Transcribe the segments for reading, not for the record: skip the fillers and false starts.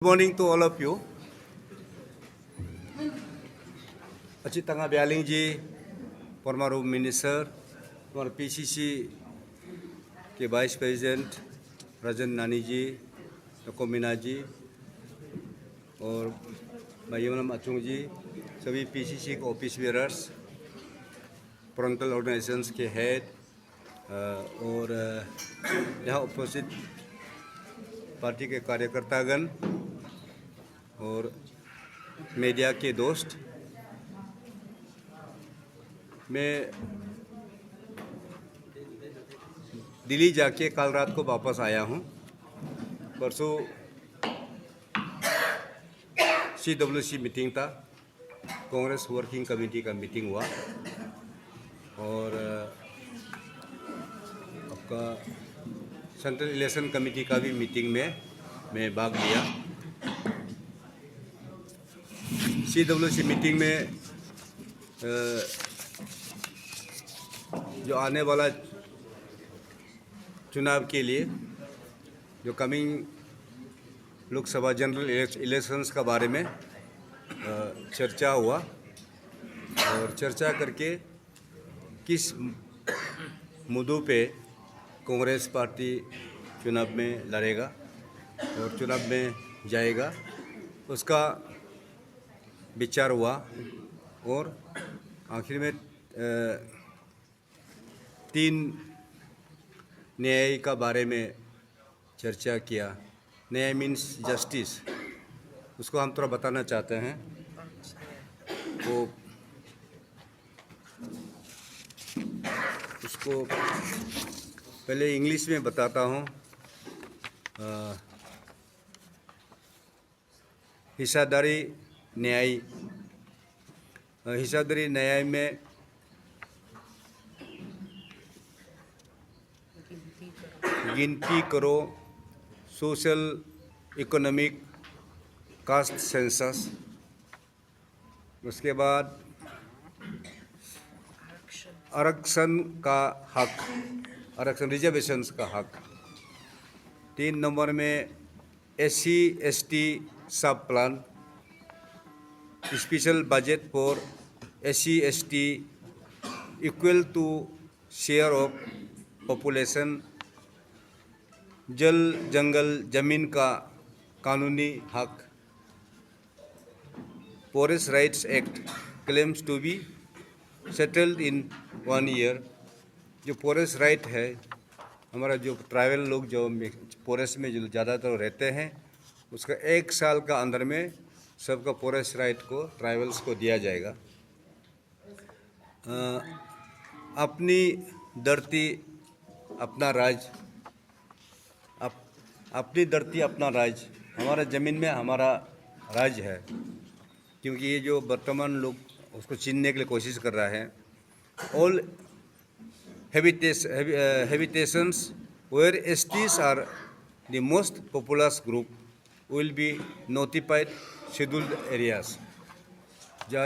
Good morning to all of you. Acik Tengah Bialing ji, former Home Minister, हमारे PCC के vice president Rajan Nani ji, नको मीना जी और भाईमन अचुंग जी, सभी PCC के ऑफिस बेयरर्स, फ्रंटल ऑर्गेनाइजेशंस के हेड और यहाँ उपस्थित पार्टी के कार्यकर्तागण और मीडिया के दोस्त, मैं दिल्ली जाके कल रात को वापस आया हूँ। परसों CWC मीटिंग था, कांग्रेस वर्किंग कमेटी का मीटिंग हुआ और आपका सेंट्रल इलेक्शन कमेटी का भी मीटिंग में मैं भाग लिया। CWC मीटिंग में जो आने वाला चुनाव के लिए जो कमिंग लोकसभा जनरल इलेक्शंस का बारे में चर्चा हुआ और चर्चा करके किस मुद्दों पे कांग्रेस पार्टी चुनाव में लड़ेगा और चुनाव में जाएगा उसका विचार हुआ और आखिर में 3 न्याय का बारे में चर्चा किया। न्याय मीन्स जस्टिस, उसको हम थोड़ा बताना चाहते हैं। तो उसको पहले इंग्लिश में बताता हूँ। हिस्सादारी न्याय में गिनती करो, सोशल इकोनॉमिक कास्ट सेंसस, उसके बाद आरक्षण का हक, आरक्षण रिजर्वेशंस का हक। 3 नंबर में SC/ST सब plan, special budget for SC/ST equal to share of population, जल जंगल जमीन का कानूनी हक, forest rights act claims to be settled in 1 year. जो फॉरेस्ट राइट है, हमारा जो ट्राइबल लोग जो फॉरेस्ट में जो ज़्यादातर रहते हैं, उसका 1 साल का अंदर में सबका फॉरेस्ट राइट को ट्राइबल्स को दिया जाएगा। अपनी धरती अपना राज, अपनी धरती अपना राज, हमारा ज़मीन में हमारा राज है। क्योंकि ये जो वर्तमान लोग उसको छीनने के लिए कोशिश कर रहा है। All habitations where STs are the most populous group will be notified scheduled areas.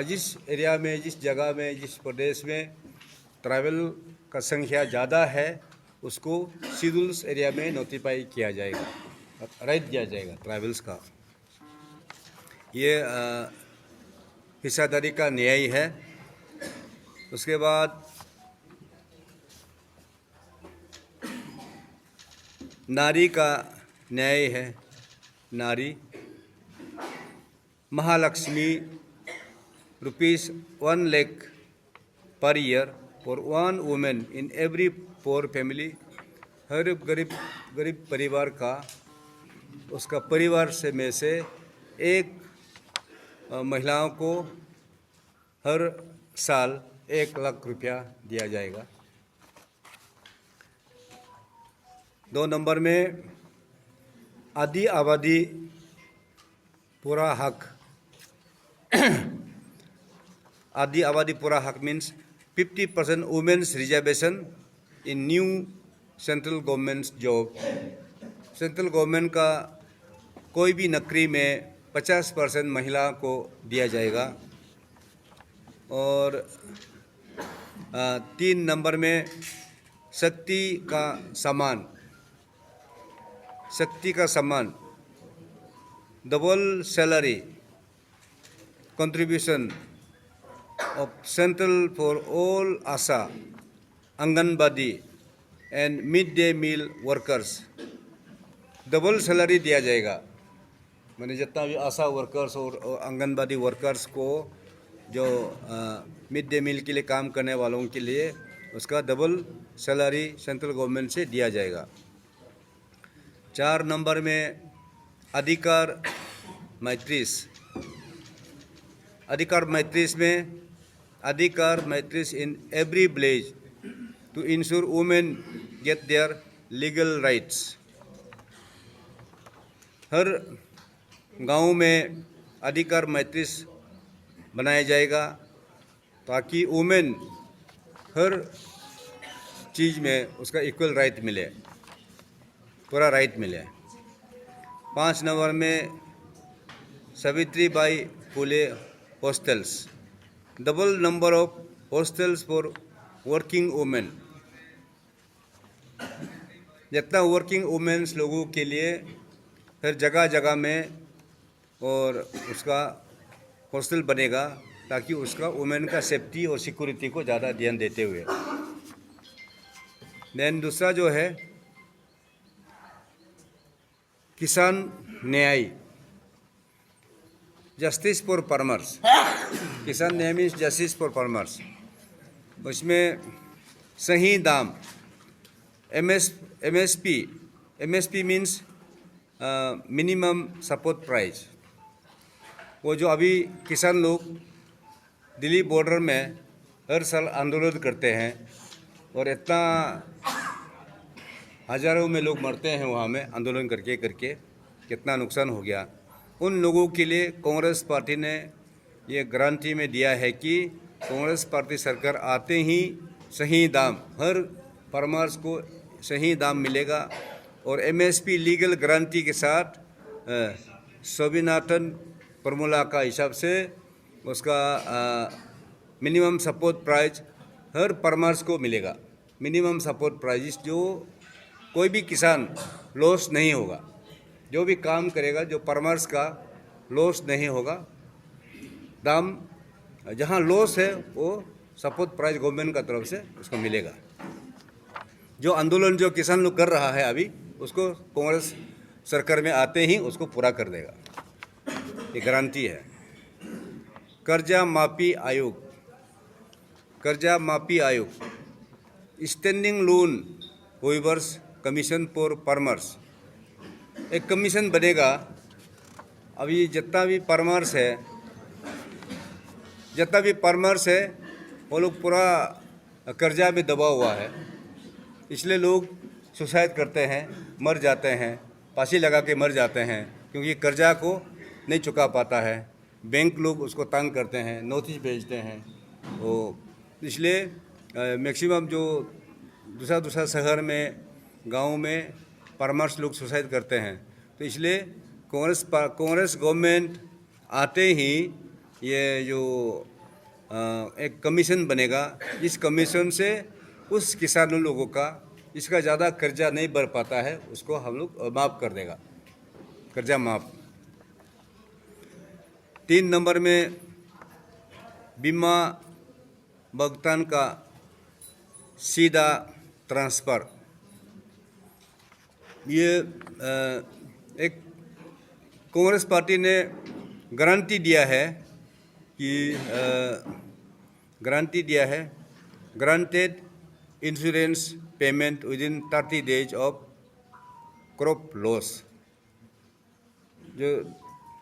जिस एरिया में, जिस जगह में, जिस प्रदेश में ट्राइबल का संख्या ज़्यादा है, उसको शेड्यूल्स एरिया में नोटिफाई किया जाएगा, राइट दिया जाएगा ट्राइबल्स का। ये हिस्सादारी का न्याय है। उसके बाद नारी का न्याय है। नारी Mahalakshmi ₹1 lakh per year for 1 women in every 4 family. हर गरीब परिवार का, उसका परिवार से में से एक महिलाओं को हर साल 1 लाख रुपया दिया जाएगा। 2 नंबर में आदि आबादी पूरा हक। आदि आबादी पूरा हक means 50% women's reservation in new central government job. Central government का कोई भी नौकरी में 50% महिला को दिया जाएगा। और 3 नंबर में शक्ति का सम्मान। double salary contribution of central for all ASA, Anganwadi and midday meal workers. Double salary दिया जाएगा, मैंने जितना भी आशा वर्कर्स और आंगनबाड़ी वर्कर्स को जो मिड डे मील के लिए काम करने वालों के लिए उसका डबल सैलरी सेंट्रल गवर्नमेंट से दिया जाएगा। 4 नंबर में अधिकार मैट्रिस in every village to ensure women get their legal rights. हर गांव में अधिकार मैट्रिस बनाया जाएगा ताकि वुमेन हर चीज़ में उसका इक्वल राइट मिले, पूरा राइट मिले। 5 नंबर में Savitribai Phule hostels, double number of hostels for working women. जितना वर्किंग वुमेन्स लोगों के लिए हर जगह जगह में और उसका हॉस्टल बनेगा ताकि उसका वुमेन का सेफ्टी और सिक्योरिटी को ज़्यादा ध्यान देते हुए। देन दूसरा जो है किसान न्याय, जस्टिस फॉर फार्मर्स। किसान न्याय मीन्स जस्टिस फॉर फार्मर्स। उसमें सही दाम MSP means minimum support price. वो जो अभी किसान लोग दिल्ली बॉर्डर में हर साल आंदोलन करते हैं और इतना हज़ारों में लोग मरते हैं वहाँ में आंदोलन करके कितना नुकसान हो गया। उन लोगों के लिए कांग्रेस पार्टी ने ये गारंटी में दिया है कि कांग्रेस पार्टी सरकार आते ही सही दाम, हर फार्मर्स को सही दाम मिलेगा और एमएसपी लीगल गारंटी के साथ स्वामीनाथन फॉर्मूला का हिसाब से उसका मिनिमम सपोर्ट प्राइस हर फार्मर्स को मिलेगा। मिनिमम सपोर्ट प्राइस जो कोई भी किसान लॉस नहीं होगा, जो भी काम करेगा जो फार्मर्स का लॉस नहीं होगा। दाम जहाँ लॉस है वो सपोर्ट प्राइस गवर्नमेंट का तरफ से उसको मिलेगा। जो आंदोलन जो किसान लोग कर रहा है अभी उसको कांग्रेस सरकार में आते ही उसको पूरा कर देगा, ये गारंटी है। कर्जा माफी आयोग, standing loan weavers commission for farmers, एक कमीशन बनेगा। अभी जितना भी फार्मर्स है वो लोग पूरा कर्जा में दबा हुआ है, इसलिए लोग सुसाइड करते हैं, मर जाते हैं, फांसी लगा के मर जाते हैं क्योंकि कर्जा को नहीं चुका पाता है। बैंक लोग उसको तंग करते हैं, नोटिस भेजते हैं। वो इसलिए मैक्सिमम जो दूसरा शहर में गांव में फार्मर्स लोग सुसाइड करते हैं। तो इसलिए कांग्रेस गवर्नमेंट आते ही ये जो एक कमीशन बनेगा, इस कमीशन से उस किसानों लोगों का इसका ज़्यादा कर्जा नहीं भर पाता है उसको हम लोग माफ़ कर देगा, कर्जा माफ़। 3 नंबर में बीमा भुगतान का सीधा ट्रांसफ़र। ये एक कांग्रेस पार्टी ने गारंटी दिया है granted insurance payment within 30 days of crop loss. जो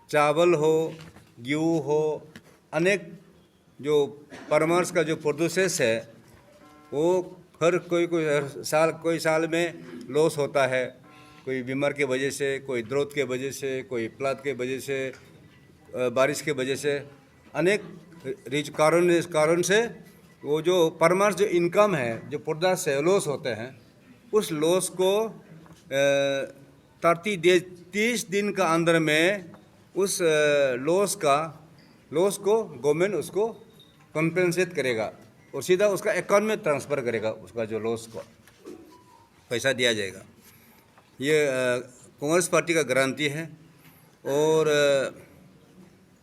चावल हो, गेहूँ हो, अनेक जो फार्मर्स का जो प्रोड्यूसेस है वो हर कोई साल में लॉस होता है, कोई बीमार के वजह से, कोई द्रोथ के वजह से, कोई फ्लड के वजह से, बारिश के वजह से, अनेक कारण से वो जो फार्मर्स जो इनकम है, जो प्रोडक्ट्स है, लॉस होते हैं, उस लॉस को 30 दिन का अंदर में उस लॉस को गवर्नमेंट उसको कॉम्पेंसेट करेगा और सीधा उसका अकाउंट में ट्रांसफ़र करेगा, उसका जो लॉस को पैसा दिया जाएगा। ये कांग्रेस पार्टी का गारंटी है। और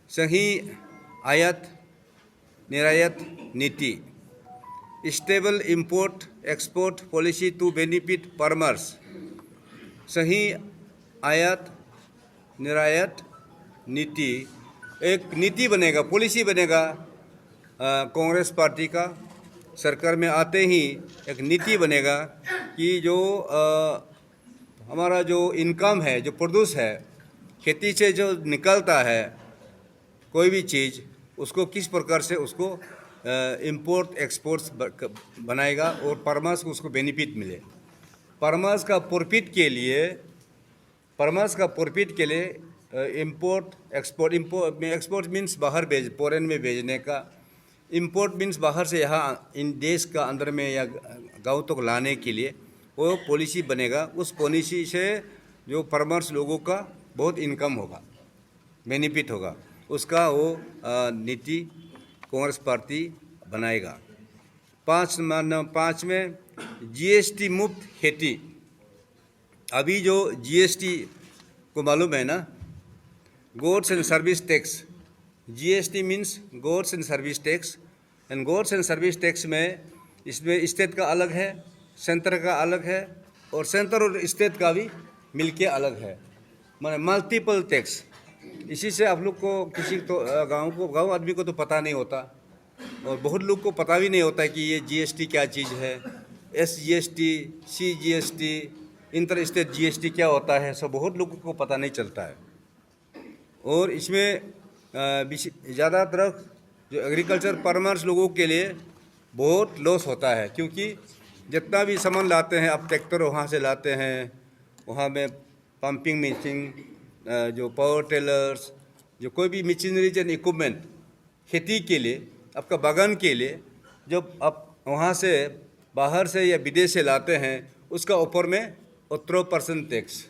सही आयात निर्यात नीति, stable import export policy to benefit farmers, सही आयात निर्यात नीति एक नीति बनेगा, पॉलिसी बनेगा। कांग्रेस पार्टी का सरकार में आते ही एक नीति बनेगा कि जो हमारा जो इनकम है, जो प्रोड्यूस है, खेती से जो निकलता है कोई भी चीज़, उसको किस प्रकार से उसको इंपोर्ट एक्सपोर्ट्स बनाएगा और फार्मर्स को उसको बेनिफिट मिले। फार्मर्स का प्रॉफिट के लिए इंपोर्ट एक्सपोर्ट मीन्स बाहर फॉरेन में भेजने का, इंपोर्ट मीन्स बाहर से यहाँ इन देश का अंदर में या गांव तक लाने के लिए वो पॉलिसी बनेगा। उस पॉलिसी से जो फार्मर्स लोगों का बहुत इनकम होगा, बेनिफिट होगा, उसका वो नीति कांग्रेस पार्टी बनाएगा। 5 में जीएसटी मुक्त खेती। अभी जो जीएसटी को मालूम है ना, goods and service tax. GST means goods and service tax, and goods and service tax में इसमें स्टेट का अलग है, सेंटर का अलग है, और सेंटर और स्टेट का भी मिलके अलग है, माने मल्टीपल टैक्स। इसी से आप लोग को किसी तो गांव आदमी को तो पता नहीं होता, और बहुत लोग को पता भी नहीं होता है कि ये जीएसटी क्या चीज़ है, SGST, CGST, inter state GST क्या होता है, सब बहुत लोगों को पता नहीं चलता है। और इसमें ज़्यादातर जो एग्रीकल्चर फार्मर्स लोगों के लिए बहुत लॉस होता है, क्योंकि जितना भी सामान लाते हैं, आप ट्रैक्टर वहाँ से लाते हैं, वहाँ में पंपिंग मशीन, जो पावर टेलर्स, जो कोई भी मशीनरीज एंड इक्विपमेंट खेती के लिए, आपका बागान के लिए, जब आप वहाँ से बाहर से या विदेश से लाते हैं, उसका ऊपर में 18% टैक्स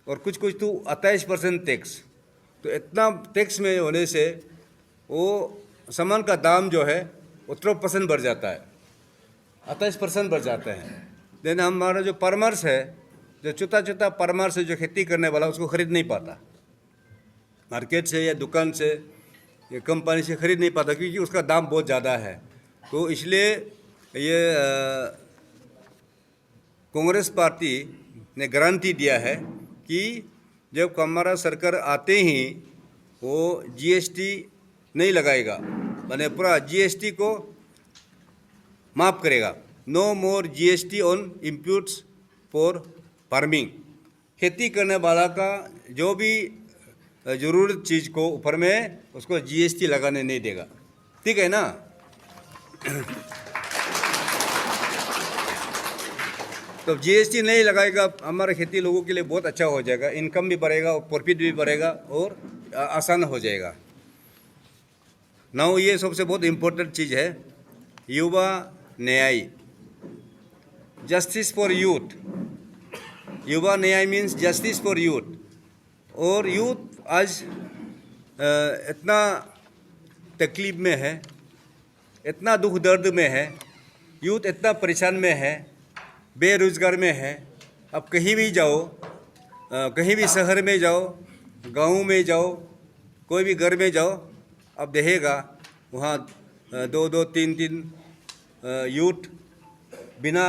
और कुछ तो 28% टैक्स। तो इतना टैक्स में होने से वो सामान का दाम जो है 18% बढ़ जाता है, 28% बढ़ जाता है। देन हमारा जो फार्मर्स है, जो छोटा फार्मर्स है, जो खेती करने वाला, उसको खरीद नहीं पाता, मार्केट से या दुकान से या कंपनी से खरीद नहीं पाता, क्योंकि उसका दाम बहुत ज़्यादा है। तो इसलिए ये कांग्रेस पार्टी ने गारंटी दिया है कि जब हमारा सरकार आते ही वो जीएसटी नहीं लगाएगा, माने पूरा जीएसटी को माफ़ करेगा। No more GST on inputs for farming. खेती करने वाला का जो भी ज़रूरत चीज़ को ऊपर में उसको जीएसटी लगाने नहीं देगा, ठीक है ना। तो जीएसटी नहीं लगाएगा, हमारे खेती लोगों के लिए बहुत अच्छा हो जाएगा, इनकम भी बढ़ेगा और प्रॉफिट भी बढ़ेगा और आसान हो जाएगा। नाउ ये सबसे बहुत इम्पोर्टेंट चीज़ है, युवा न्याय, जस्टिस फॉर यूथ। युवा न्याय मीन्स जस्टिस फॉर यूथ। और यूथ आज इतना तकलीफ में है, इतना दुख दर्द में है, यूथ इतना परेशान में है, बेरोजगार में है। अब कहीं भी जाओ, कहीं भी शहर में जाओ, गांव में जाओ, कोई भी घर में जाओ, अब देखेगा वहाँ 2-2, 3-3 यूथ बिना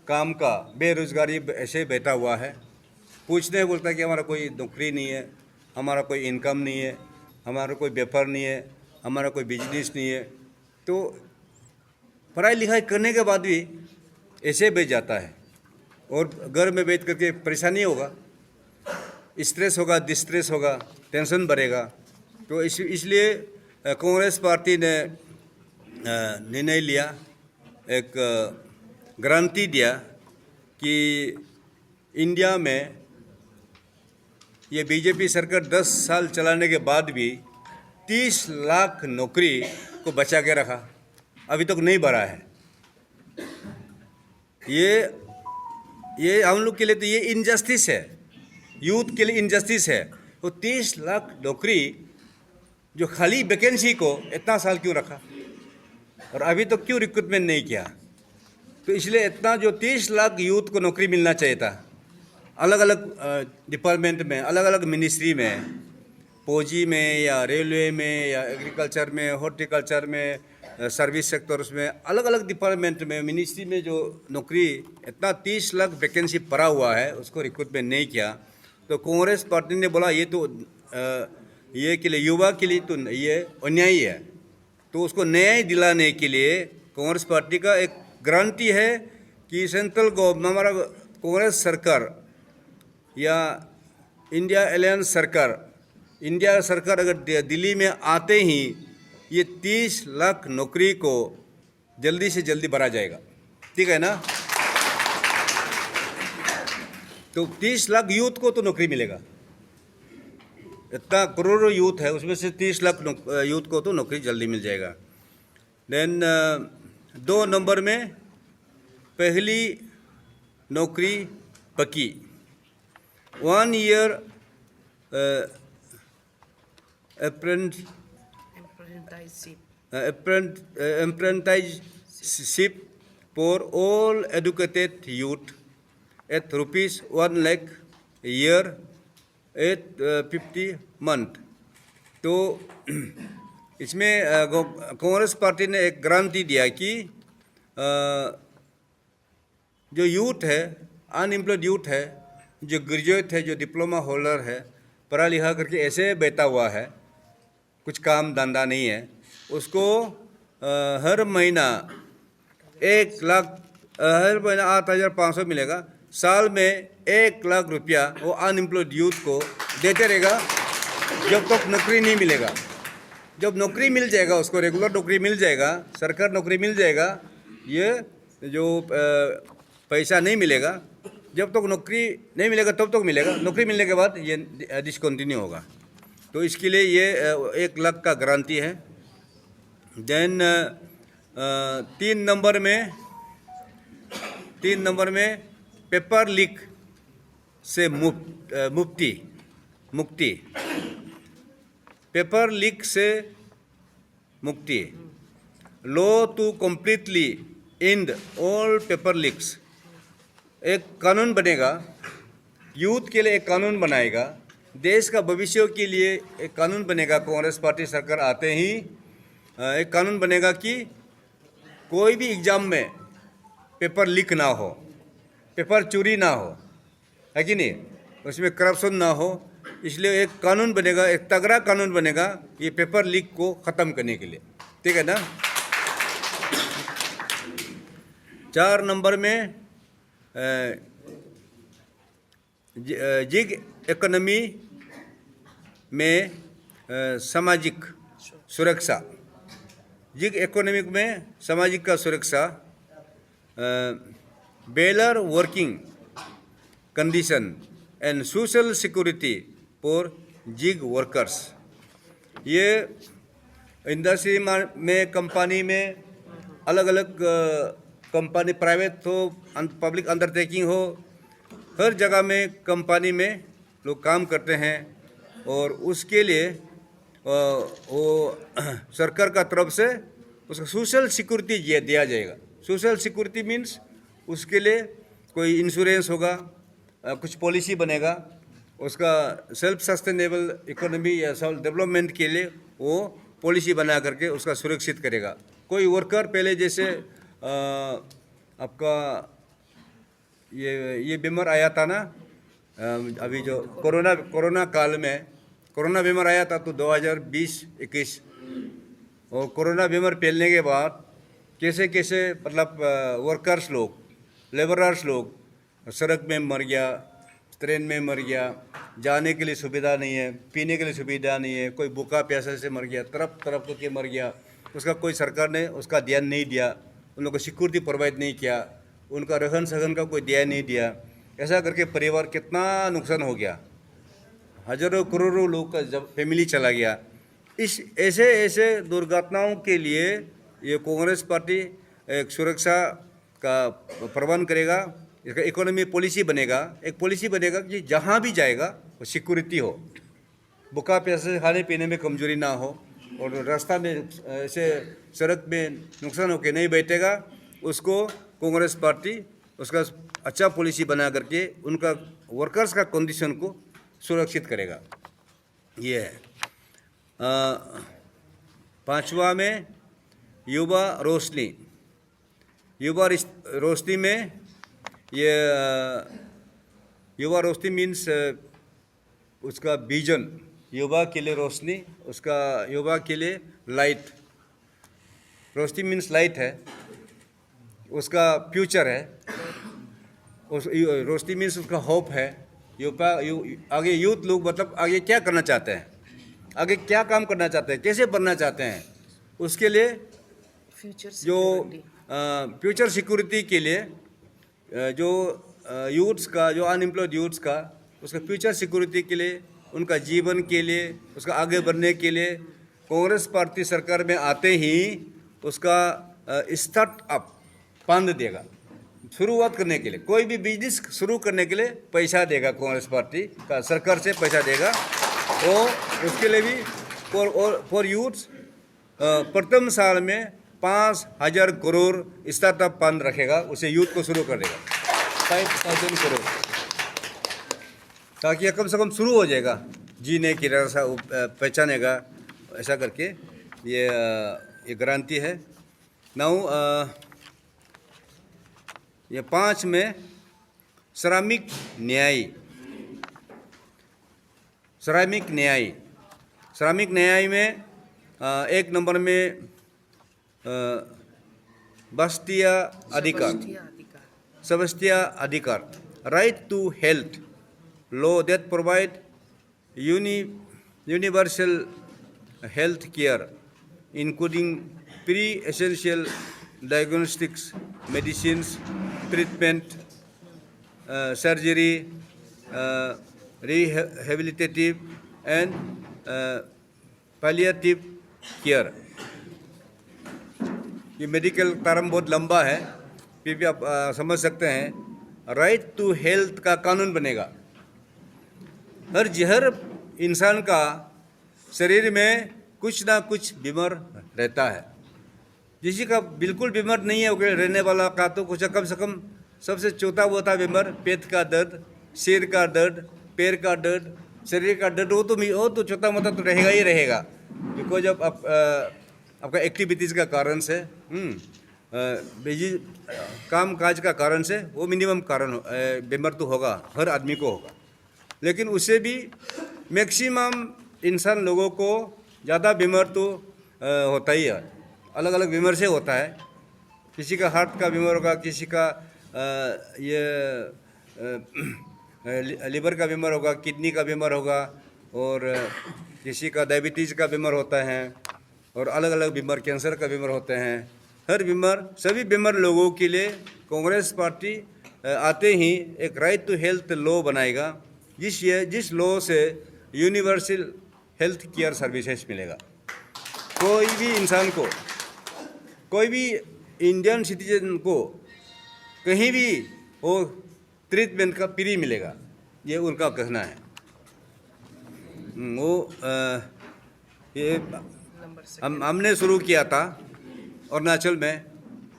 काम का बेरोजगारी ऐसे बैठा हुआ है। पूछने बोलता है कि हमारा कोई नौकरी नहीं है, हमारा कोई इनकम नहीं है, हमारा कोई व्यापार नहीं है, हमारा कोई बिजनेस नहीं है। तो पढ़ाई लिखाई करने के बाद भी ऐसे बैठ जाता है, और घर में बैठ करके परेशानी होगा, स्ट्रेस होगा, डिस्ट्रेस होगा, टेंशन बढ़ेगा। तो इसलिए कांग्रेस पार्टी ने निर्णय लिया, एक गारंटी दिया कि इंडिया में ये बीजेपी सरकार 10 साल चलाने के बाद भी 30 लाख नौकरी को बचा के रखा, अभी तक नहीं बढ़ा है। ये हम लोग के लिए तो ये इनजस्टिस है, यूथ के लिए इनजस्टिस है। तो 30 लाख नौकरी जो खाली वैकेंसी को इतना साल क्यों रखा, और अभी तक क्यों रिक्रूटमेंट नहीं किया। तो इसलिए इतना जो 30 लाख यूथ को नौकरी मिलना चाहिए था, अलग अलग डिपार्टमेंट में, अलग अलग मिनिस्ट्री में, फौजी में या रेलवे में या एग्रीकल्चर में, हॉर्टिकल्चर में, सर्विस सेक्टर्स में, अलग अलग डिपार्टमेंट में, मिनिस्ट्री में जो नौकरी इतना 30 लाख वैकेंसी पड़ा हुआ है, उसको रिक्रूटमेंट नहीं किया। तो कांग्रेस पार्टी ने बोला ये तो ये के लिए युवा के लिए तो ये अन्याय है, तो उसको न्याय दिलाने के लिए कांग्रेस पार्टी का एक गारंटी है कि सेंट्रल गवर्नमेंट, हमारा कांग्रेस सरकार या इंडिया अलायंस सरकार, इंडिया सरकार अगर दिल्ली में आते ही ये 30 लाख नौकरी को जल्दी से जल्दी भरा जाएगा, ठीक है ना। तो 30 लाख यूथ को तो नौकरी मिलेगा, इतना करोड़ों यूथ है, उसमें से 30 लाख यूथ को तो नौकरी जल्दी मिल जाएगा। देन 2 नंबर में पहली नौकरी पक्की, 1 year apprenticeship for all educated youth at rupees 1 lakh a year at 50 month। तो इसमें कांग्रेस पार्टी ने एक गारंटी दिया कि जो यूथ है, अनएम्प्लॉयड यूथ है, जो ग्रेजुएट है, जो डिप्लोमा होल्डर है, पढ़ा लिखा करके ऐसे बैठा हुआ है, कुछ काम धंधा नहीं है, उसको हर महीना 1 लाख, हर महीना 8,500 मिलेगा। साल में 1 लाख रुपया वो अनएम्प्लॉयड यूथ को देते रहेगा जब तक नौकरी नहीं मिलेगा। जब नौकरी मिल जाएगा, उसको रेगुलर नौकरी मिल जाएगा, सरकार नौकरी मिल जाएगा, ये जो पैसा नहीं मिलेगा, जब तक नौकरी नहीं मिलेगा तब तक मिलेगा, नौकरी मिलने के बाद ये डिसकंटिन्यू होगा। तो इसके लिए ये 1 लाख का गारंटी है। देन 3 नंबर में पेपर लीक से मुक्ति, पेपर लीक से मुक्ति, law to completely end all paper leaks, एक कानून बनेगा, यूथ के लिए एक कानून बनाएगा, देश का भविष्य के लिए एक कानून बनेगा। कांग्रेस पार्टी सरकार आते ही एक कानून बनेगा कि कोई भी एग्ज़ाम में पेपर लीक ना हो, पेपर चोरी ना हो, है कि नहीं, उसमें करप्शन ना हो। इसलिए एक कानून बनेगा, एक तगड़ा कानून बनेगा ये पेपर लीक को ख़त्म करने के लिए, ठीक है ना। 4 नंबर में जिग इकोनॉमी में सामाजिक सुरक्षा, जिग इकोनॉमिक में सामाजिक का सुरक्षा, better working condition and social security for gig workers. ये इंडस्ट्री में, कंपनी में, अलग अलग कंपनी, प्राइवेट हो, पब्लिक अंडरटेकिंग हो, हर जगह में कंपनी में लोग काम करते हैं और उसके लिए वो सरकार का तरफ से उसका सोशल सिक्योरिटी दिया जाएगा। सोशल सिक्योरिटी मीन्स उसके लिए कोई इंश्योरेंस होगा, कुछ पॉलिसी बनेगा, उसका सेल्फ सस्टेनेबल इकोनॉमी या सेल्फ डेवलपमेंट के लिए वो पॉलिसी बना करके उसका सुरक्षित करेगा। कोई वर्कर पहले जैसे आपका ये बीमार आया था ना, अभी जो कोरोना काल में कोरोना बीमार आया था तो 2020-21, और कोरोना बीमार फैलने के बाद कैसे कैसे मतलब वर्कर्स लोग, लेबरर्स लोग सड़क में मर गया, ट्रेन में मर गया, जाने के लिए सुविधा नहीं है, पीने के लिए सुविधा नहीं है, कोई भूखा प्यासे से मर गया, तरफ के मर गया, उसका कोई सरकार ने उसका ध्यान नहीं दिया, उन लोगों को सिक्योरिटी प्रोवाइड नहीं किया, उनका रहन सहन का कोई ध्यान नहीं दिया। ऐसा करके परिवार कितना नुकसान हो गया, हजारों करोड़ों लोग का जब फैमिली चला गया। इस ऐसे दुर्घटनाओं के लिए ये कांग्रेस पार्टी एक सुरक्षा का प्रबंध करेगा, इसका इकोनॉमी पॉलिसी बनेगा, एक पॉलिसी बनेगा कि जहाँ भी जाएगा वो सिक्योरिटी हो, भूखा प्यासे खाने पीने में कमजोरी ना हो, और रास्ता में ऐसे सड़क में नुकसान होकर नहीं बैठेगा, उसको कांग्रेस पार्टी उसका अच्छा पॉलिसी बना करके उनका वर्कर्स का कंडीशन को सुरक्षित करेगा। ये है। पांचवा में युवा रोशनी। युवा रोशनी में ये युवा रोशनी मीन्स उसका विजन, युवा के लिए रोशनी, उसका युवा के लिए लाइट। रोशनी मीन्स लाइट है, उसका फ्यूचर है। उस रोशनी मीन्स उसका होप है। आगे यूथ लोग मतलब आगे क्या करना चाहते हैं, आगे क्या काम करना चाहते हैं, कैसे बनना चाहते हैं, उसके लिए जो फ्यूचर सिक्योरिटी के लिए जो यूथ्स का, जो अनएम्प्लॉयड यूथ्स का, उसका फ्यूचर सिक्योरिटी के लिए, उनका जीवन के लिए, उसका आगे बढ़ने के लिए कांग्रेस पार्टी सरकार में आते ही उसका स्टार्टअप फंड देगा। शुरुआत करने के लिए, कोई भी बिजनेस शुरू करने के लिए पैसा देगा, कांग्रेस पार्टी का सरकार से पैसा देगा। और उसके लिए भी फॉर यूथ्स प्रथम साल में 5,000 करोड़ स्टार्टअप फंड रखेगा, उसे यूथ को शुरू कर देगा 5,000 करोड़, ताकि कम से कम शुरू हो जाएगा, जीने की रास्ता पहचानेगा। ऐसा करके ये गारंटी है। नाउ ये 5 में श्रमिक न्याय। श्रमिक न्याय, श्रमिक न्याय में 1 नंबर में बस्तिया अधिकार, सबस्तिया अधिकार, right to health, law that provide universal health care, including pre-essential diagnostics, medicines, treatment, surgery, rehabilitative and palliative care। ये मेडिकल टर्म बहुत लंबा है, फिर भी आप समझ सकते हैं। राइट टू हेल्थ का कानून बनेगा। हर इंसान का शरीर में कुछ ना कुछ बीमार रहता है। किसी का बिल्कुल बीमार नहीं है रहने वाला का तो कुछ कम से कम सबसे छोटा होता बीमार, पेट का दर्द, सिर का दर्द, पैर का दर्द, शरीर का दर्द, वो तो छोटा मोटा तो रहेगा ही रहेगा। बिकॉज अब आपका एक्टिविटीज़ का कारण से, बिजी काम काज का कारण से वो मिनिमम कारण बीमार तो होगा, हर आदमी को होगा। लेकिन उससे भी मैक्सिमम इंसान लोगों को ज़्यादा बीमार तो होता ही है, अलग अलग बीमार से होता है। किसी का हार्ट का बीमार होगा, किसी का लिवर का बीमार होगा, किडनी का बीमार होगा, और किसी का डायबिटीज़ का बीमार होता है, और अलग अलग बीमार, कैंसर का बीमार होते हैं। हर बीमार, सभी बीमार लोगों के लिए कांग्रेस पार्टी आते ही एक राइट टू हेल्थ लॉ बनाएगा, जिस लॉ से यूनिवर्सल हेल्थ केयर सर्विसेज मिलेगा। कोई भी इंसान को, कोई भी इंडियन सिटीजन को कहीं भी वो ट्रीटमेंट का फ्री मिलेगा, ये उनका कहना है। वो ये हमने शुरू किया था अरुणाचल में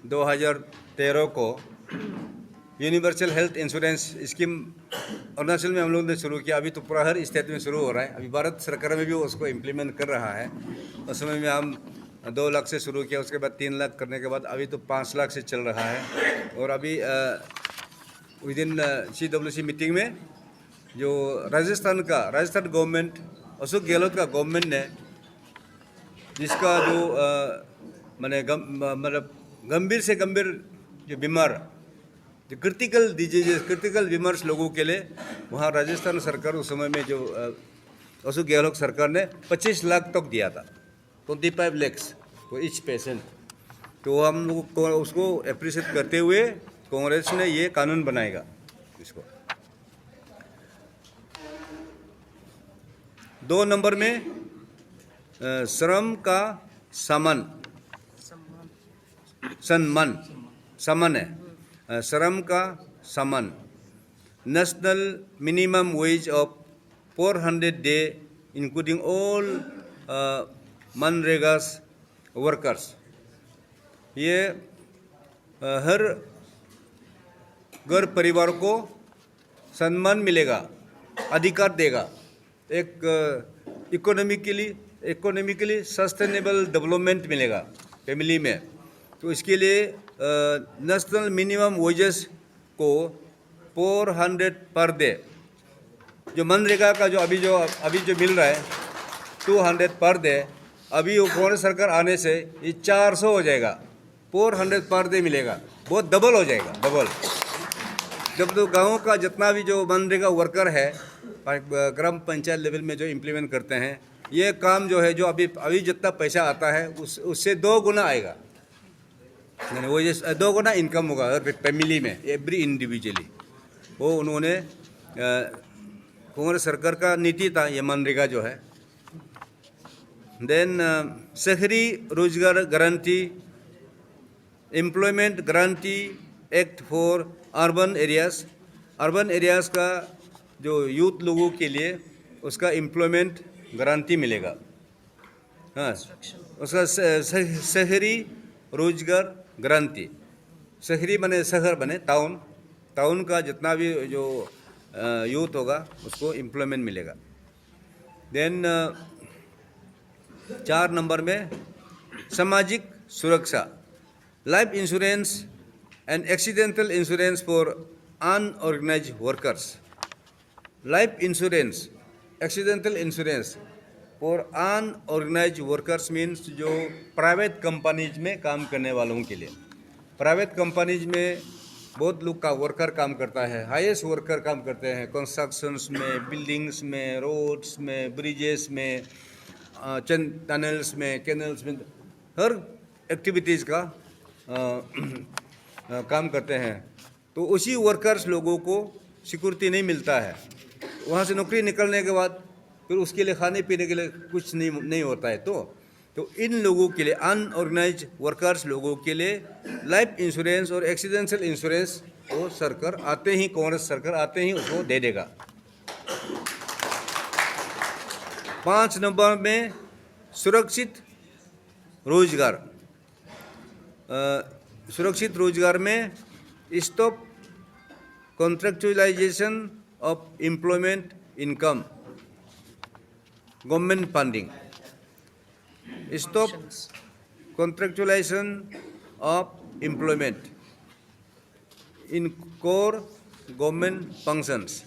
2013 को, universal health insurance scheme Arunachal में हम लोगों ने शुरू किया। अभी तो पूरा हर स्टेट में शुरू हो रहा है। अभी भारत सरकार में भी उसको इम्प्लीमेंट कर रहा है। उस समय में हम 2 लाख से शुरू किया, उसके बाद 3 लाख करने के बाद अभी तो 5 लाख से चल रहा है। और अभी विद इन CWC मीटिंग में जो राजस्थान गवर्नमेंट, अशोक गहलोत का गवर्नमेंट ने, जिसका जो मतलब गंभीर से गंभीर जो बीमार, जो क्रिटिकल डिजीजेस, क्रिटिकल बीमार्स लोगों के लिए वहाँ राजस्थान सरकार उस समय में जो अशोक गहलोत सरकार ने 25 लाख तक दिया था, 25 lakhs फॉर ईच पेशेंट। तो हम लोग को उसको अप्रिशिएट करते हुए कांग्रेस ने ये कानून बनाएगा इसको। 2 नंबर में श्रम का सम्मान है, श्रम का सम्मान। National minimum ways of 400 day including all MNREGA workers. ये हर घर परिवार को सम्मान मिलेगा, अधिकार देगा, एक इकोनॉमिकली इकोनॉमिकली सस्टेनेबल डेवलपमेंट मिलेगा फैमिली में। तो इसके लिए नेशनल मिनिमम वेजेस को 400 पर डे, जो मनरेगा का जो अभी जो मिल रहा है 200 पर डे, अभी वो कांग्रेस सरकार आने से ये 400 हो जाएगा, 400 पर डे मिलेगा, बहुत डबल हो जाएगा, डबल। जब तो गाँव का जितना भी जो मनरेगा वर्कर है ग्राम पंचायत लेवल में जो इम्प्लीमेंट करते हैं, ये काम जो है जो अभी जितना पैसा आता है उससे 2 गुना आएगा, यानी वो ये 2 गुना इनकम होगा फैमिली में, एवरी इंडिविजुअली। वो उन्होंने कांग्रेस सरकार का नीति था ये मनरेगा जो है। देन शहरी रोजगार guarantee, employment guarantee act for urban areas का जो यूथ लोगों के लिए उसका एम्प्लॉयमेंट गारंटी मिलेगा। हाँ, उसका शहरी रोजगार गारंटी, शहरी बने शहर बने टाउन का जितना भी जो यूथ होगा उसको एम्प्लॉयमेंट मिलेगा। देन 4 नंबर में सामाजिक सुरक्षा, life insurance and accidental insurance for unorganised workers. Life insurance, accidental insurance for unorganised workers means जो प्राइवेट कंपनीज में काम करने वालों के लिए। प्राइवेट कंपनीज में बहुत लोग का वर्कर काम करता है, हाईएस्ट वर्कर काम करते हैं कंस्ट्रक्शंस में, बिल्डिंग्स में, रोड्स में, ब्रिजेस में, टनल्स में, कैनल्स में, हर एक्टिविटीज़ का काम करते हैं। तो उसी वर्कर्स लोगों को सिक्योरिटी नहीं मिलता है, वहाँ से नौकरी निकलने के बाद फिर उसके लिए खाने पीने के लिए कुछ नहीं होता है। तो इन लोगों के लिए, अनऑर्गेनाइज्ड वर्कर्स लोगों के लिए लाइफ इंश्योरेंस और एक्सीडेंशियल इंश्योरेंस वो सरकार आते ही, कांग्रेस सरकार आते ही उसको दे देगा। 5 नंबर में सुरक्षित रोजगार। सुरक्षित रोजगार में stop contractualisation of employment income, government funding, stop contractualisation of employment in core government functions.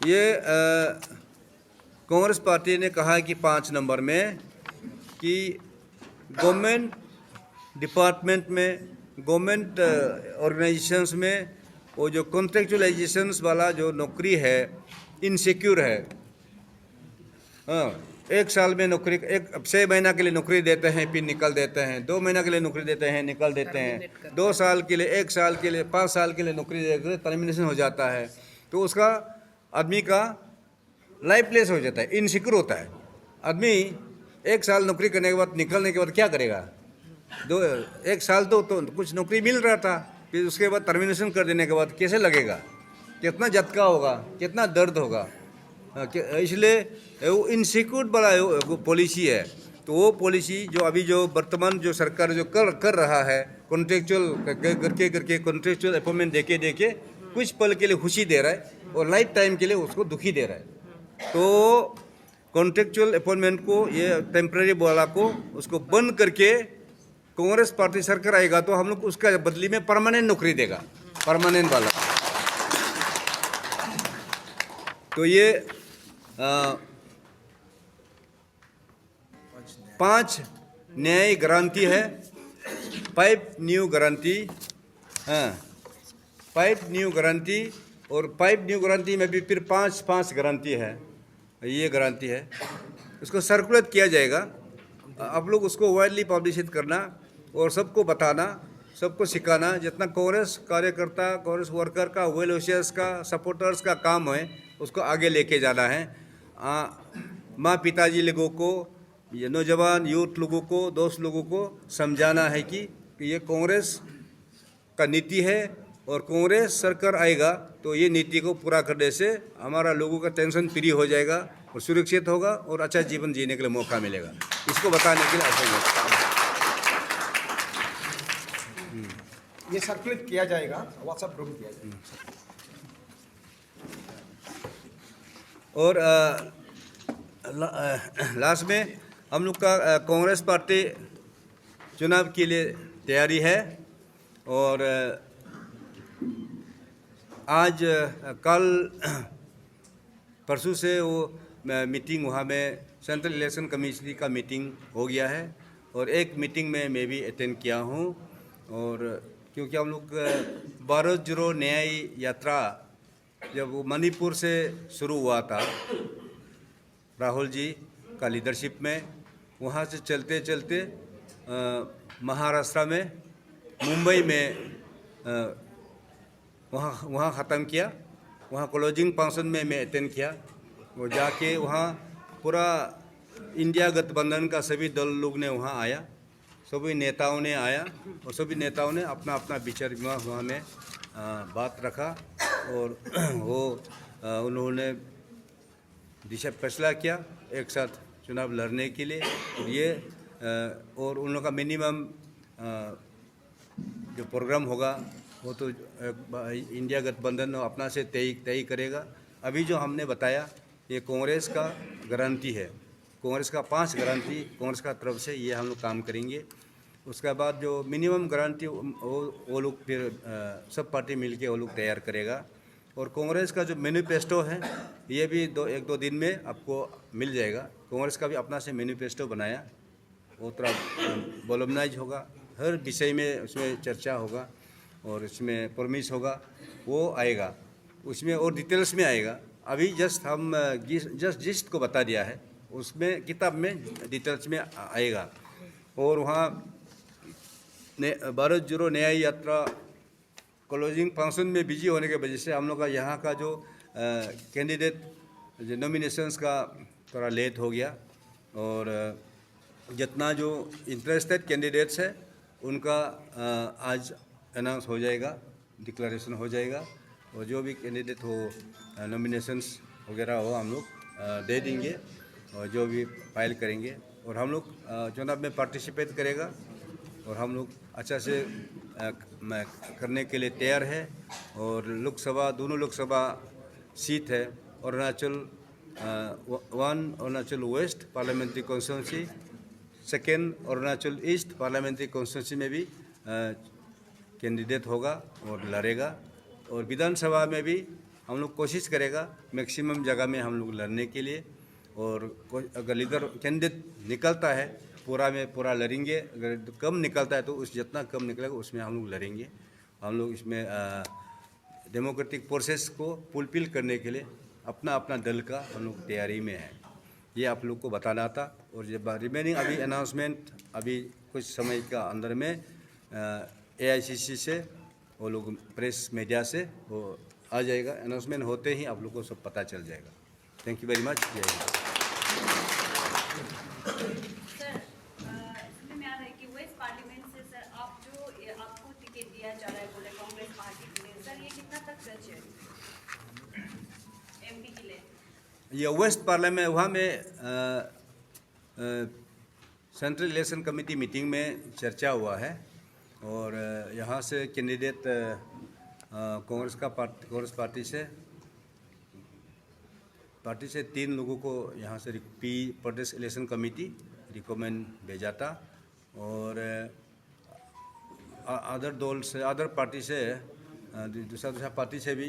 ये कांग्रेस पार्टी ने कहा है कि 5 नंबर में कि गवर्नमेंट डिपार्टमेंट में, गवर्नमेंट ऑर्गेनाइजेशंस में वो जो कॉन्ट्रेक्चुअलाइजेशंस वाला जो नौकरी है इनसिक्योर है। हाँ, 1 साल में नौकरी, 6 महीना के लिए नौकरी देते हैं फिर निकल देते हैं, 2 महीना के लिए नौकरी देते हैं निकल देते हैं, 2 साल के लिए, 1 साल के लिए, 5 साल के लिए नौकरी देकर टर्मिनेशन हो जाता है। तो उसका आदमी का लाइफलेस हो जाता है, इनसिक्योर होता है। आदमी 1 साल नौकरी करने के बाद, निकलने के बाद क्या करेगा? 1 साल तो कुछ नौकरी मिल रहा था, फिर उसके बाद टर्मिनेशन कर देने के बाद कैसे लगेगा, कितना झटका होगा, कितना दर्द होगा। इसलिए वो इनसिक्योर वाला पॉलिसी है। तो वो पॉलिसी जो अभी जो वर्तमान जो सरकार जो कर रहा है, कॉन्ट्रेक्चुअल करके कॉन्ट्रेक्चुअल अपॉइंटमेंट देके कुछ पल के लिए खुशी दे रहा है और लाइफ टाइम के लिए उसको दुखी दे रहा है। तो कॉन्ट्रेक्चुअल अपॉइंटमेंट को, ये टेम्परेरी वाला को, उसको बंद करके कांग्रेस पार्टी सरकार आएगा तो हम लोग उसका बदली में परमानेंट नौकरी देगा, परमानेंट वाला। तो ये 5 नई गारंटी है, 5 न्यू गारंटी। हाँ, 5 न्यू गारंटी, और 5 न्यू गारंटी में भी फिर 5 गारंटी है। ये गारंटी है, उसको सर्कुलेट किया जाएगा। आप लोग उसको वाइडली पब्लिशित करना और सबको बताना, सबको सिखाना। जितना कांग्रेस कार्यकर्ता, कांग्रेस वर्कर का, वेल विशर्स का, सपोर्टर्स का काम है उसको आगे लेके जाना है। माँ पिताजी लोगों को, ये नौजवान यूथ लोगों को, दोस्त लोगों को समझाना है कि ये कांग्रेस का नीति है और कांग्रेस सरकार आएगा तो ये नीति को पूरा करने से हमारा लोगों का टेंशन फ्री हो जाएगा और सुरक्षित होगा और अच्छा जीवन जीने के लिए मौका मिलेगा। इसको बताने के लिए ऐसा ये सर्कुलेट किया जाएगा, व्हाट्सएप ग्रुप किया जाएगा। और लास्ट में हम लोग का कांग्रेस पार्टी चुनाव के लिए तैयारी है और आज कल परसों से वो मीटिंग वहाँ में सेंट्रल इलेक्शन कमीशन का मीटिंग हो गया है और एक मीटिंग में मैं भी अटेंड किया हूँ। और क्योंकि हम लोग 12 न्याय यात्रा जब वो मणिपुर से शुरू हुआ था राहुल जी का लीडरशिप में, वहाँ से चलते चलते महाराष्ट्र में मुंबई में वहाँ ख़त्म किया। वहाँ क्लोजिंग फंक्शन में मैं अटेंड किया और जाके वहाँ पूरा इंडिया गठबंधन का सभी दल लोग ने वहाँ आया, सभी नेताओं ने आया और सभी नेताओं ने अपना अपना विचार वहाँ में बात रखा और वो उन्होंने दिशा फैसला किया एक साथ चुनाव लड़ने के लिए। और ये और उन लोगों का मिनिमम जो प्रोग्राम होगा वो तो इंडिया गठबंधन अपना से तय करेगा। अभी जो हमने बताया ये कांग्रेस का गारंटी है, कांग्रेस का 5 गारंटी कांग्रेस का तरफ से ये हम लोग काम करेंगे। उसके बाद जो मिनिमम गारंटी वो लोग फिर सब पार्टी मिलके वो लोग तैयार करेगा। और कांग्रेस का जो मैनिफेस्टो है ये भी 1-2 दिन में आपको मिल जाएगा। कांग्रेस का भी अपना से मैनिफेस्टो बनाया, वो थोड़ा वॉल्यूमनाइज होगा, हर विषय में उसमें चर्चा होगा और उसमें प्रॉमिस होगा, वो आएगा उसमें और डिटेल्स में आएगा। अभी जस्ट हम जिस्ट को बता दिया है, उसमें किताब में डिटेल्स में आएगा। और वहाँ 12 न्याय यात्रा क्लोजिंग फंक्शन में बिजी होने की वजह से हम लोग का यहाँ का जो कैंडिडेट जो नॉमिनेशंस का थोड़ा लेट हो गया और जितना जो इंटरेस्टेड कैंडिडेट्स है उनका आज अनाउंस हो जाएगा, डिक्लेरेशन हो जाएगा और जो भी कैंडिडेट हो नॉमिनेशंस वगैरह हो हम लोग दे देंगे और जो भी फाइल करेंगे और हम लोग चुनाव में पार्टिसिपेट करेगा और हम लोग अच्छा से करने के लिए तैयार है। और लोकसभा दोनों लोकसभा सीट है Arunachal 1 Arunachal west parliamentary constituency, second Arunachal east parliamentary constituency में भी कैंडिडेट होगा और लड़ेगा। और विधानसभा में भी हम लोग कोशिश करेगा मैक्सिमम जगह में हम लोग लड़ने के लिए। और अगर लीडर कैंडिडेट निकलता है पूरा में पूरा लड़ेंगे, अगर कम निकलता है तो उस जितना कम निकलेगा उसमें हम लोग लड़ेंगे। हम लोग इसमें डेमोक्रेटिक प्रोसेस को फुलफिल करने के लिए अपना अपना दल का हम लोग तैयारी में है, ये आप लोग को बताना था। और जब रिमेनिंग अभी अनाउंसमेंट अभी कुछ समय का अंदर में AICC से वो लोग प्रेस मीडिया से वो आ जाएगा, अनाउंसमेंट होते ही आप लोग को सब पता चल जाएगा। Thank you very much. जय हिंद। आपको टिकट दिया जा रहा है बोले कांग्रेस पार्टी के लिए, सर ये कितना तक सच है MP के लिए? ये वेस्ट पार्लियामेंट वहाँ में सेंट्रल इलेक्शन कमेटी मीटिंग में चर्चा हुआ है और यहाँ से कैंडिडेट कांग्रेस पार्टी से 3 लोगों को यहाँ से प्रदेश इलेक्शन कमेटी रिकमेंड भेजा था और अदर पार्टी से दूसरा पार्टी से भी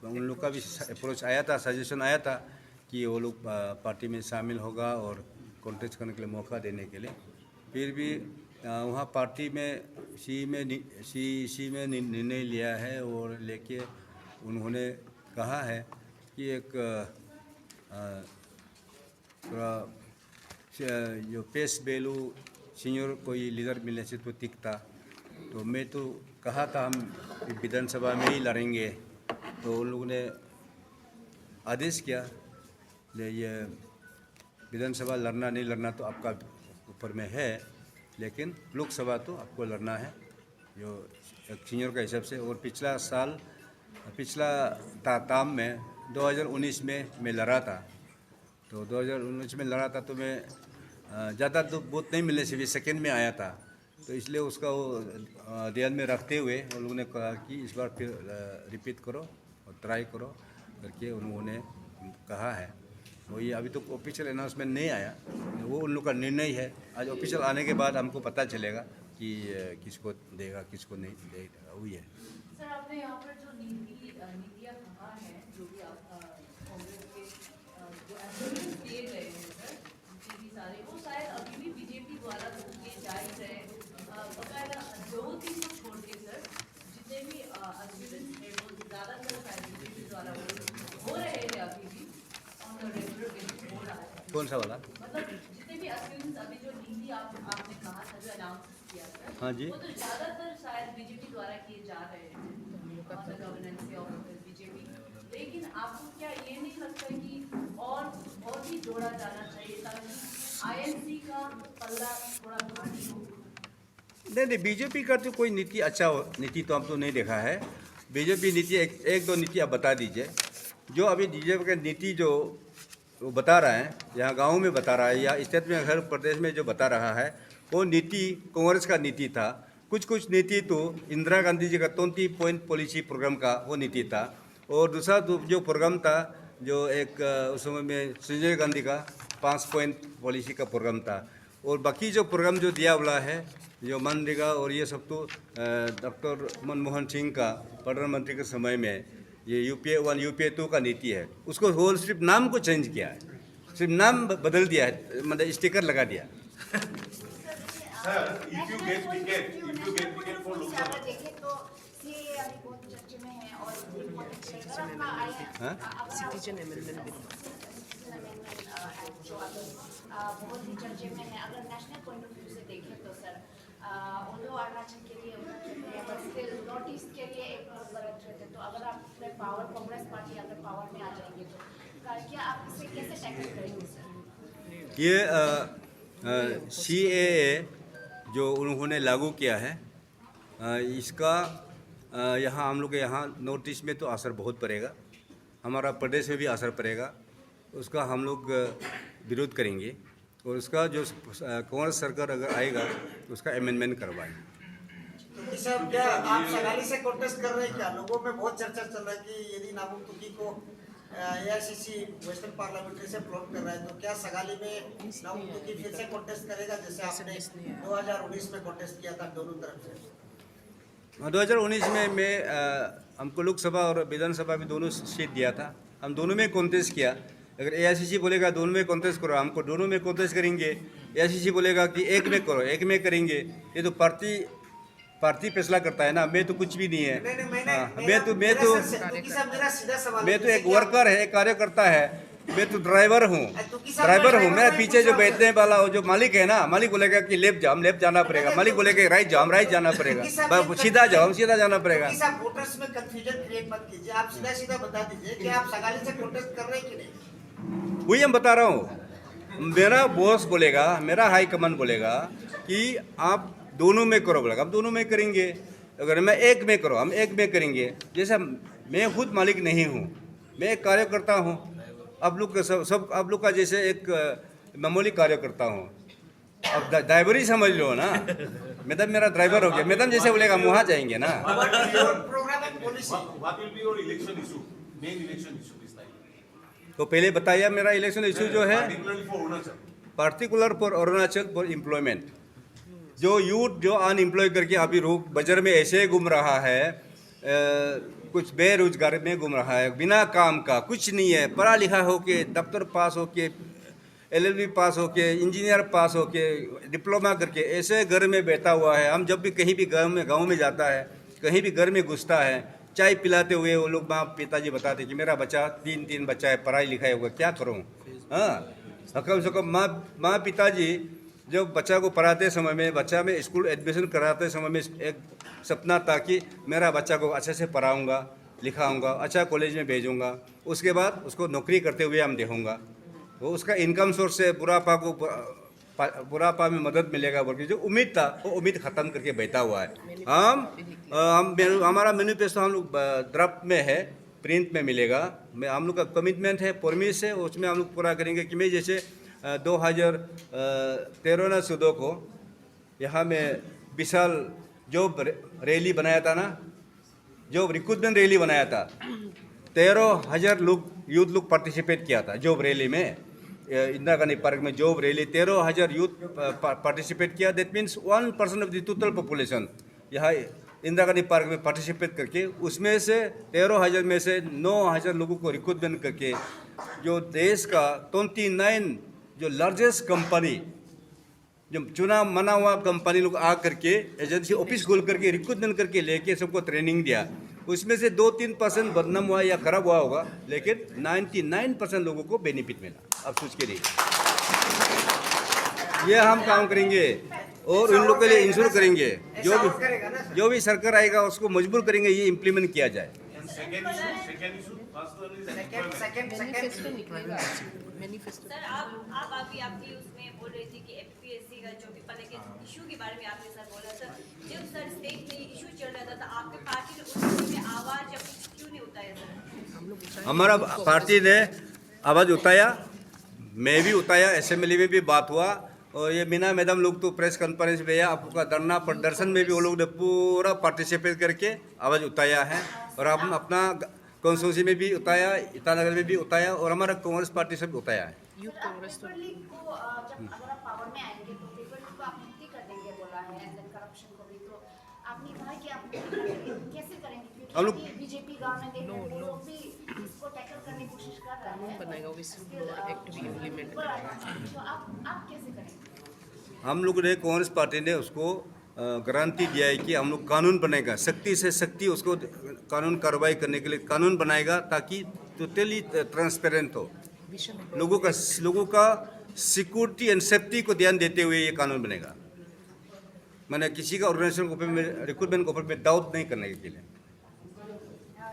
उन लोग का भी अप्रोच आया था, सजेशन आया था कि वो लोग पार्टी में शामिल होगा और कॉन्टेस्ट करने के लिए मौका देने के लिए। फिर भी वहाँ पार्टी में सी में निर्णय लिया है और लेके उन्होंने कहा है कि एक थोड़ा जो पेस वैल्यू सीनियर कोई लीडर मिलने से तो टिकता, तो मैं तो कहा था हम विधानसभा में ही लड़ेंगे, तो उन लोगों ने आदेश किया ये विधानसभा लड़ना नहीं लड़ना तो आपका ऊपर में है, लेकिन लोकसभा तो आपको लड़ना है जो एक सीनियर का हिसाब से। और पिछला ताम में 2019 में मैं लड़ा था, तो 2019 में लड़ा था तो मैं ज़्यादा तो वोट नहीं मिलने से भी सेकेंड में आया था, तो इसलिए उसका वो ध्यान में रखते हुए उन लोगों ने कहा कि इस बार फिर रिपीट करो और ट्राई करो करके उन्होंने कहा है। वही अभी तो ऑफिशियल अनाउंसमेंट नहीं आया, वो उन लोग का निर्णय है। आज ऑफिशियल आने के बाद हमको पता चलेगा कि किसको देगा किसको नहीं देगा, वही है। सर आपने यहाँ पर जो नीतियाँ कहा है, जो भी आप कांग्रेस के जो एम्प्लॉयमेंट दिए गए हैं सर, जी सारे वो शायद अभी भी बीजेपी द्वारा किए जा ही रहे। बकायदा 2-3 को छोड़ के सर जितने भी एग्रीमेंट्स है वो ज़्यादातर शायद बीजेपी द्वारा हो रहे हैं अभी भी ऑन रेगुलर बेसिस हो रहा है। कौन सा वाला? मतलब जितने भी एग्रीमेंट्स अभी जो नीति आपने कहा था, जो अनाउंस किया सर, हाँ जी। वो तो ज़्यादातर शायद बीजेपी द्वारा किए जा रहे हैं गवर्नेंस ऑफ बीजेपी। लेकिन आपको क्या ये नहीं लगता कि और भी जोड़ा जाना चाहिए ताकि आईएनसी का पल्ला थोड़ा भारी हो? नहीं, बीजेपी का तो कोई नीति नीति तो हम तो नहीं देखा है। बीजेपी नीति एक दो नीति आप बता दीजिए। जो अभी बीजेपी का नीति जो वो बता रहा है, यहाँ गांव में बता रहा है या स्टेट में हर प्रदेश में जो बता रहा है, वो नीति कांग्रेस का नीति था। कुछ नीति तो इंदिरा गांधी जी का 20 पॉइंट पॉलिसी प्रोग्राम का वो नीति था। और दूसरा तो जो प्रोग्राम था जो एक उस समय में संजय गांधी का 5 पॉइंट पॉलिसी का प्रोग्राम था। और बाकी जो प्रोग्राम जो दिया हुआ है जो मनरेगा और ये सब तो डॉक्टर मनमोहन सिंह का प्रधानमंत्री के समय में ये यूपीए 1 यूपीए 2 का नीति है, उसको होल सिर्फ नाम को चेंज किया है, सिर्फ नाम बदल दिया है, मतलब स्टिकर लगा दिया। Sir, if you get ticket for Lok Sabha, देखें तो ये अभी बहुत चर्चे में है और हाँ? सिटीजन अमेंडमेंट जो बहुत ही चर्चे में है। अगर नेशनल पॉइंट ऑफ व्यू से देखें तो सर ओलो अरुणाचल के लिए बट स्टिल नॉर्थ ईस्ट के लिए एक गलत रहते। तो अगर आप पावर कांग्रेस पार्टी अगर पावर में आ जाएंगे तो क्या आप इसे कैसे टैकल करेंगे सर? ये CAA जो उन्होंने लागू किया है, इसका यहाँ हम लोग के यहाँ नॉर्थ ईस्ट में तो असर बहुत पड़ेगा, हमारा प्रदेश में भी असर पड़ेगा। उसका हम लोग विरोध करेंगे और उसका जो कांग्रेस सरकार अगर आएगा तो उसका अमेंडमेंट करवाएंगे। तो सर क्या आप सगाली से कॉन्टेस्ट कर रहे हैं? क्या लोगों में बहुत चर्चा चल रहा है कि यदि नामुम तुकी को AICC वेस्टर्न पार्लियामेंट्री से फ्लोट कर रहा है तो क्या सगाली में नामुम तुकी फिर से कॉन्टेस्ट करेगा जैसे आपने 2019 में कॉन्टेस्ट किया था दोनों तरफ से? 2019 में मैं हमको लोकसभा और विधानसभा में दोनों सीट दिया था, हम दोनों में कॉन्टेस्ट किया। अगर AICC बोलेगा दोनों में कॉन्टेस्ट करो, हमको दोनों में कॉन्टेस्ट करेंगे। AICC बोलेगा कि एक में करो, एक में करेंगे। ये तो पार्टी फैसला करता है ना, मैं तो कुछ भी नहीं है। मैं तो एक वर्कर है, एक कार्यकर्ता है, मैं तो ड्राइवर हूँ। मेरा पीछे जो बैठने वाला जो मालिक है ना, मालिक बोलेगा कि लेफ्ट जाओ, हम लेफ्ट जाना पड़ेगा। मालिक बोलेगा राइट जाओ, हम राइट जाना पड़ेगा। सीधा जाओ, हम सीधा जाना पड़ेगा। आप वोटर्स में कंफ्यूजन क्रिएट मत कीजिए, आप सीधा बता दीजिए कि आप सगाली से कॉन्टेस्ट कर रहे हैं कि नहीं। वही हम बता रहा हूँ। मेरा बॉस बोलेगा, मेरा हाई कमांड बोलेगा कि आप दोनों में करो, बोलेगा हम दोनों में करेंगे। अगर मैं एक में करो, हम एक में करेंगे। जैसे मैं खुद मालिक नहीं हूँ, मैं एक कार्यकर्ता हूँ। आप लोग सब आप लोग का जैसे एक मामूली कार्यकर्ता हूँ। अब ड्राइवर ही समझ लो ना, मैडम मेरा ड्राइवर हो गया। मैडम जैसे बोलेगा हम वहाँ जाएंगे ना। Program and policy what will be your election issue, main election issue this time? तो पहले बताया मेरा इलेक्शन इशू जो है Particularly for Arunachal. Particular for Arunachal for employment. जो यूथ जो अनएम्प्लॉय करके अभी बाजार में ऐसे घूम रहा है, कुछ बेरोजगार में घूम रहा है, बिना काम का, कुछ नहीं है, पढ़ा लिखा होके, दफ्तर पास होके, LLB पास होके, इंजीनियर पास होके, डिप्लोमा करके ऐसे घर में बैठा हुआ है। हम जब भी कहीं भी गाँव में जाता है, कहीं भी घर में घुसता है, चाय पिलाते हुए वो लोग माँ पिताजी बताते कि मेरा बच्चा तीन बच्चा है, पढ़ाई लिखाई होगा, क्या करूँ। हाँ, कम से कम माँ पिताजी जब बच्चा को पढ़ाते समय में, बच्चा में स्कूल एडमिशन कराते समय में एक सपना था कि मेरा बच्चा को अच्छे से पढ़ाऊँगा, लिखाऊँगा, अच्छा कॉलेज में भेजूँगा, उसके बाद उसको नौकरी करते हुए हम देखूँगा। वो उसका इनकम सोर्स से बुढ़ापा में मदद मिलेगा बोल के जो उम्मीद था, वो उम्मीद ख़त्म करके बैठा हुआ है। हमारा मैनिफेस्टो हम लोग ड्राफ्ट में है, प्रिंट में मिलेगा। हम लोग का कमिटमेंट है, प्रॉमिस है, उसमें हम लोग पूरा करेंगे कि मैं जैसे 2013 ना 14 को यहाँ में विशाल जो रैली बनाया था ना, जो रिक्रूटमेंट रैली बनाया था, 13,000 लोग यूथ लोग पार्टिसिपेट किया था जॉब रैली में। इंदिरा गांधी पार्क में जॉब रैली 13,000 यूथ पार्टिसिपेट किया। That means 1% of the total population यहाँ इंदिरा गांधी पार्क में पार्टिसिपेट करके, उसमें से 13,000 में से 9,000 लोगों को रिक्रूटमेंट करके जो देश का 29 जो लार्जेस्ट कंपनी, जो चुनाव मना हुआ कंपनी लोग आ करके एजेंसी ऑफिस खोल करके रिक्रूटमेंट करके लेके सबको ट्रेनिंग दिया। उसमें से 2-3% बदनाम हुआ या खराब हुआ होगा, लेकिन 99% लोगों को बेनिफिट मिला। अब सोच के नहीं, ये हम काम करेंगे और उन लोगों के लिए इंश्योर करेंगे। जो भी सरकार आएगा उसको मजबूर करेंगे ये इम्प्लीमेंट किया जाए। Second issue, first one is second sir आप अभी आपकी उसमें बोल रही थी कि एपीएससी का जो भी पहले के इशू के बारे में आपने सर बोला सर, जब सर स्टेट में इशू चल रहा था तो आपके पार्टी ने उस में आवाज क्यों नहीं उठाया सर? हमारा पार्टी ने आवाज़ उठाया, मैं भी उठाया, असेंबली में भी बात हुआ। और ये मीना मैडम लोग तो प्रेस कॉन्फ्रेंस में या आपका धरना प्रदर्शन में भी वो लोग ने पूरा पार्टिसिपेट करके आवाज़ उठाया है। और हम अपना कॉन्स्टिट्यूंसी में भी उठाया, ईटानगर में भी उठाया और हमारा कांग्रेस पार्टी से भी उठाया है। यूथ कांग्रेस पेपर लीग को जब अगर आप पावर में आएंगे तो पेपर लीग को आप मुक्ति कर देंगे बोला है, एंड देन करप्शन को भी। तो आपने कहा कि आप मुक्ति करेंगे, कैसे करेंगे? हम लोग क्योंकि बीजेपी गांव में देख रहे हैं वो लोग भी इसको टैकल करने की कोशिश कर रहे हैं। बनाएगा एक्ट भी इम्प्लीमेंट करेगा। तो आप कैसे करेंगे? हम लोग ने कांग्रेस पार्टी ने उसको गारंटी दिया है कि हम लोग कानून बनाएगा, सख्ती से सख्ती उसको कानून कार्रवाई करने के लिए कानून बनाएगा, ताकि टोटली ट्रांसपेरेंट हो। लोगों का सिक्योरिटी एंड सेफ्टी को ध्यान देते हुए ये कानून बनेगा। मैंने किसी का ऑर्गेनाइजेशन के ऊपर में, रिक्रूटमेंट के ऊपर में डाउट नहीं करने के लिए।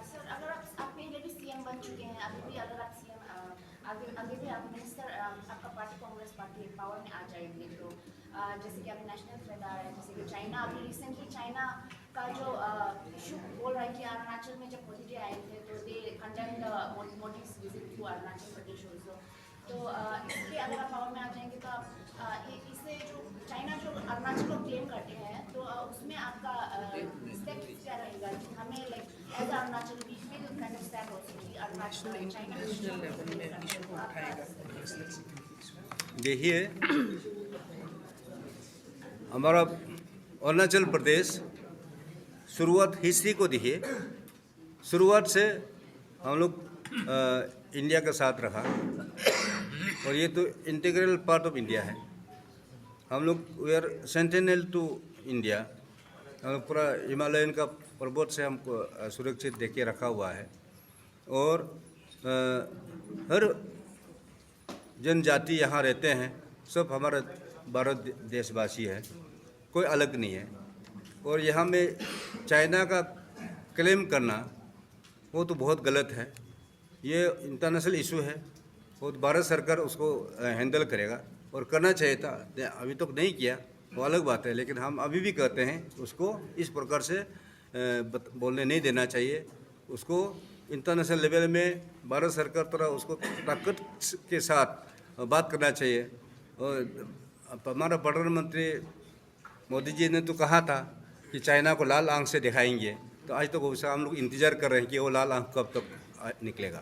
सर अगर आप पहले भी सीएम बन चुके हैं, अभी भी अगर आप सीएम आगे भी आप मिनिस्टर, आपका पार्टी कांग्रेस पार्टी पावर में आ जाएगी, तो जैसे कि अभी नेशनल थ्रेट आ रहा है, जैसे कि चाइना, अभी रिसेंटली चाइना का जो इशू बोल रहा है कि अरुणाचल में जब मोदी जी आए थे तो दे condemned Modi visit to Arunachal Pradesh also. तो इसलिए अगर आप पावर में आ जाएंगे तो आप इससे जो चाइना जो अरुणाचल को क्लेम करते हैं, तो उसमें आपका स्टेप क्या रहेगा कि हमें like as Arunachal we will kind of stand also कि अरुणाचल चाइना नेशनल लेवल में इशू को उठाएगा? देखिए, हमारा अरुणाचल प्रदेश शुरुआत हिस्ट्री को देखिए, शुरुआत से हम लोग इंडिया के साथ रहा और ये तो इंटीग्रल पार्ट ऑफ इंडिया है। हम लोग we are sentinel to India. हम लोग पूरा हिमालयन का पर्वत से हमको सुरक्षित देके रखा हुआ है। और हर जनजाति यहाँ रहते हैं, सब हमारा भारत देशवासी है, कोई अलग नहीं है। और यहाँ में चाइना का क्लेम करना वो तो बहुत गलत है। ये इंटरनेशनल इशू है और भारत सरकार उसको हैंडल करेगा और करना चाहिए था। अभी तक नहीं किया, वो अलग बात है, लेकिन हम अभी भी कहते हैं उसको इस प्रकार से बोलने नहीं देना चाहिए। उसको इंटरनेशनल लेवल में भारत सरकार तरह उसको ताकत के साथ बात करना चाहिए। और हमारा प्रधानमंत्री मोदी जी ने तो कहा था कि चाइना को लाल आंख से दिखाएंगे, तो आज तक हम लोग इंतज़ार कर रहे हैं कि वो लाल आंख कब तक निकलेगा।